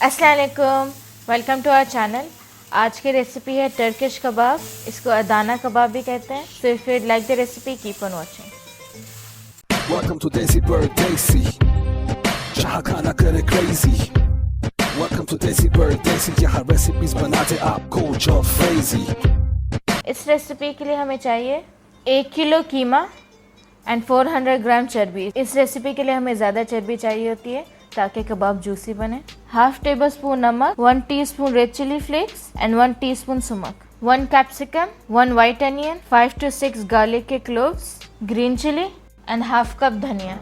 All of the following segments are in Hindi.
अस्सलाम वालेकुम, वेलकम टू आवर चैनल। आज की रेसिपी है टर्किश कबाब। इसको अदाना कबाब भी कहते हैं। So if you like the recipe keep on watching. Welcome to Desi Bird Desi. जहाँ खाना करे crazy. Welcome to Desi Bird Desi. यहाँ recipes बनाते आपको जो crazy. इस रेसिपी के लिए हमें चाहिए 1 किलो कीमा एंड 400 ग्राम चर्बी। इस रेसिपी के लिए हमें ज़्यादा चर्बी चाहिए होती है ताकि कबाब जूसी बने। हाफ टेबल स्पून नमक, 1 teaspoon red chilli flakes and 1 teaspoon sumac, 1 capsicum, 1 white onion, 5 to 6 garlic के cloves, green chilli and half cup धनिया।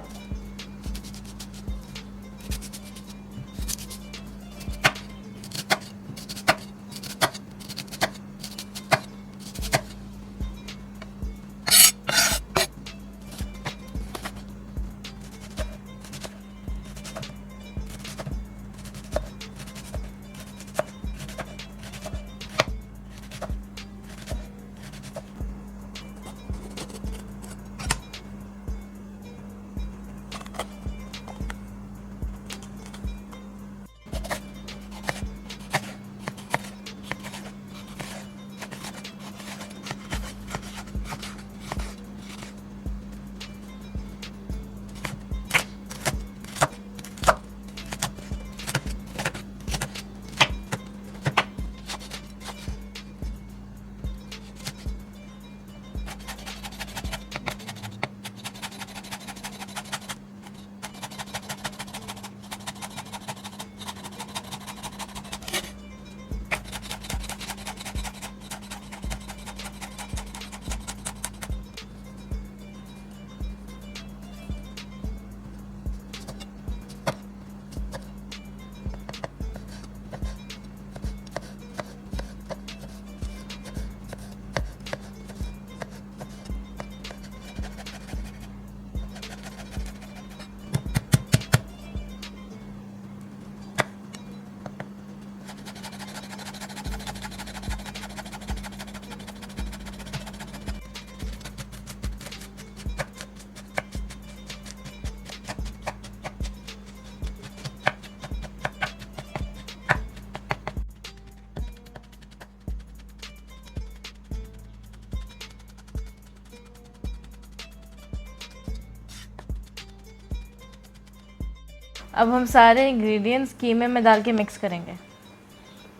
अब हम सारे इंग्रेडिएंट्स कीमे में डाल के मिक्स करेंगे।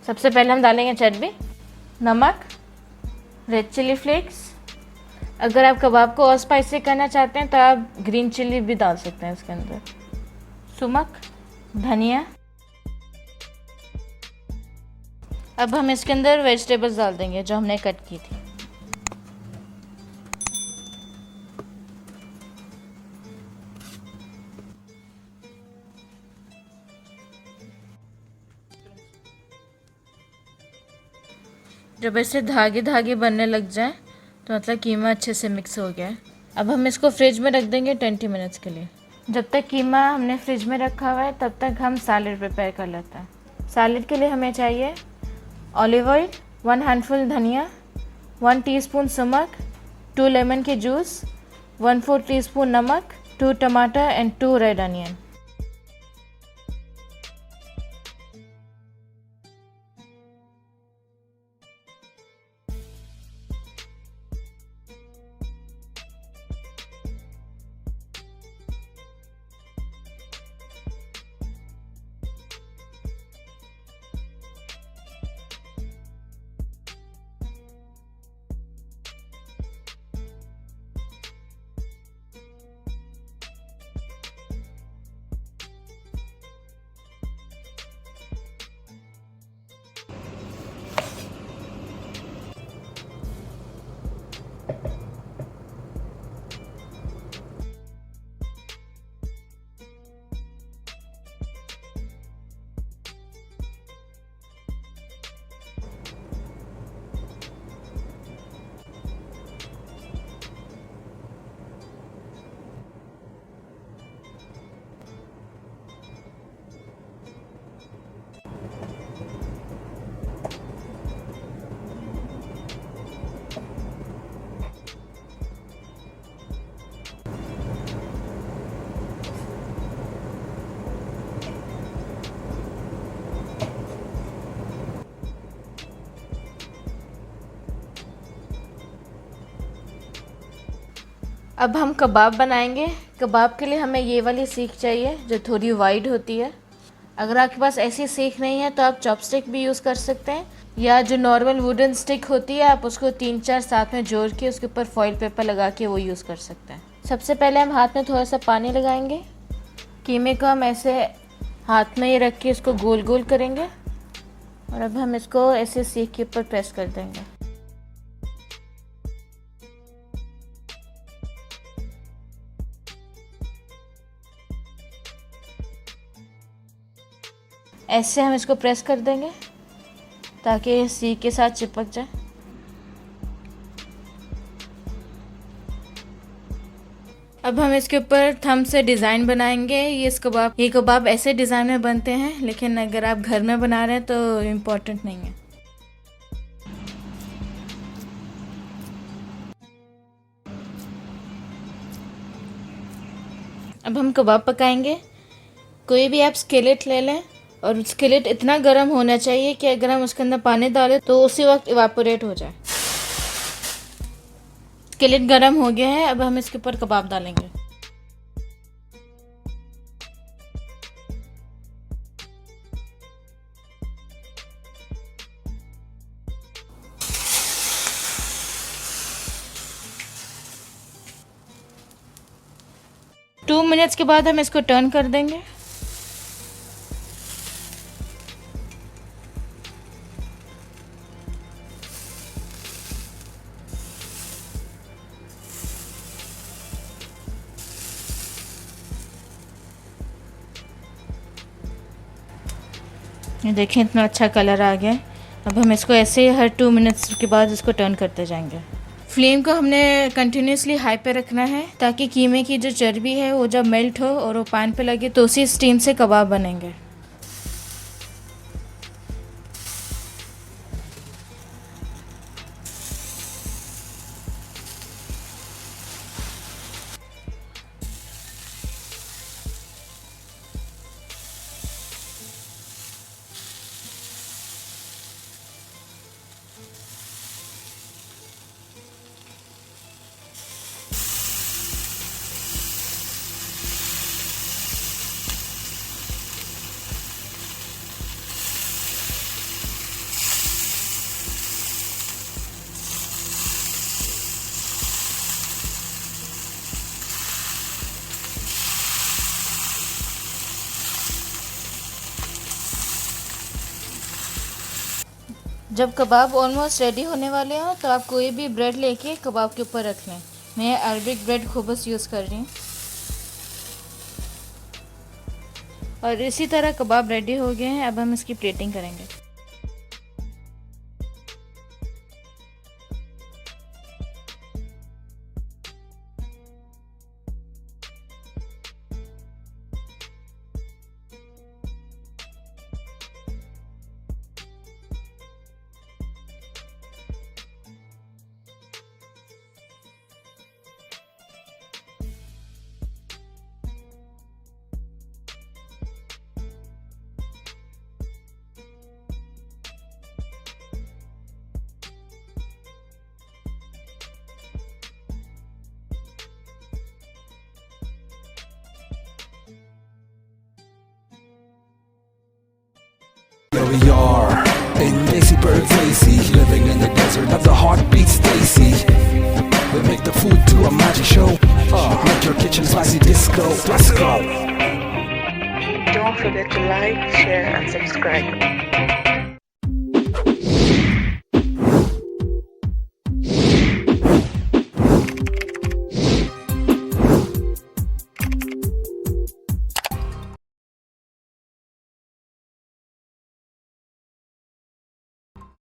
सबसे पहले हम डालेंगे चर्बी, नमक, रेड चिली फ्लेक्स। अगर आप कबाब को और स्पाइसी करना चाहते हैं तो आप ग्रीन चिली भी डाल सकते हैं इसके अंदर, सुमक, धनिया। अब हम इसके अंदर वेजिटेबल्स डाल देंगे जो हमने कट की थी। जब ऐसे धागे धागे बनने लग जाए तो मतलब कीमा अच्छे से मिक्स हो गया है। अब हम इसको फ्रिज में रख देंगे 20 मिनट्स के लिए। जब तक कीमा हमने फ्रिज में रखा हुआ है तब तक हम सैलेड प्रिपेयर कर लेते हैं। सैलेड के लिए हमें चाहिए ऑलिव ऑयल, 1 हैंडफुल धनिया, 1 टीस्पून सुमक, 2 लेमन के जूस, 1/4 टीस्पून नमक, 2 टमाटर एंड 2 रेड अनियन। अब हम कबाब बनाएंगे। कबाब के लिए हमें ये वाली सीख चाहिए जो थोड़ी वाइड होती है। अगर आपके पास ऐसी सीख नहीं है तो आप चॉपस्टिक भी यूज़ कर सकते हैं, या जो नॉर्मल वुडन स्टिक होती है आप उसको 3-4 साथ में जोड़ के उसके ऊपर फॉइल पेपर लगा के वो यूज़ कर सकते हैं। सबसे पहले हम हाथ में थोड़ा सा पानी लगाएंगे। कीमे को हम ऐसे हाथ में ही रख के इसको गोल गोल करेंगे और अब हम इसको ऐसे सीख के ऊपर प्रेस कर देंगे। ऐसे हम इसको प्रेस कर देंगे ताकि सीख के साथ चिपक जाए। अब हम इसके ऊपर थंब से डिज़ाइन बनाएंगे। ये कबाब ऐसे डिज़ाइन में बनते हैं, लेकिन अगर आप घर में बना रहे हैं तो इम्पोर्टेंट नहीं है। अब हम कबाब पकाएंगे। कोई भी आप स्किलेट ले लें और स्किलेट इतना गर्म होना चाहिए कि अगर हम उसके अंदर पानी डालें तो उसी वक्त इवापोरेट हो जाए। स्किलेट गर्म हो गया है, अब हम इसके ऊपर कबाब डालेंगे। टू मिनट्स के बाद हम इसको टर्न कर देंगे। ये देखें इतना अच्छा कलर आ गया है। अब हम इसको ऐसे हर 2 मिनट्स के बाद इसको टर्न करते जाएंगे। फ्लेम को हमने कंटिन्यूसली हाई पे रखना है ताकि कीमे की जो चर्बी है वो जब मेल्ट हो और वो पैन पे लगे तो उसी स्टीम से कबाब बनेंगे। जब कबाब ऑलमोस्ट रेडी होने वाले हो तो आप कोई भी ब्रेड लेके कबाब के ऊपर रख लें। मैं अरबिक ब्रेड खुबस यूज़ कर रही हूँ। और इसी तरह कबाब रेडी हो गए हैं। अब हम इसकी प्लेटिंग करेंगे। Here we are in Daisy Bird Daisy, living in the desert of the heartbeat Stacy. We make the food to a magic show. Make your kitchen spicy disco. Let's go. Don't forget to like, share, and subscribe.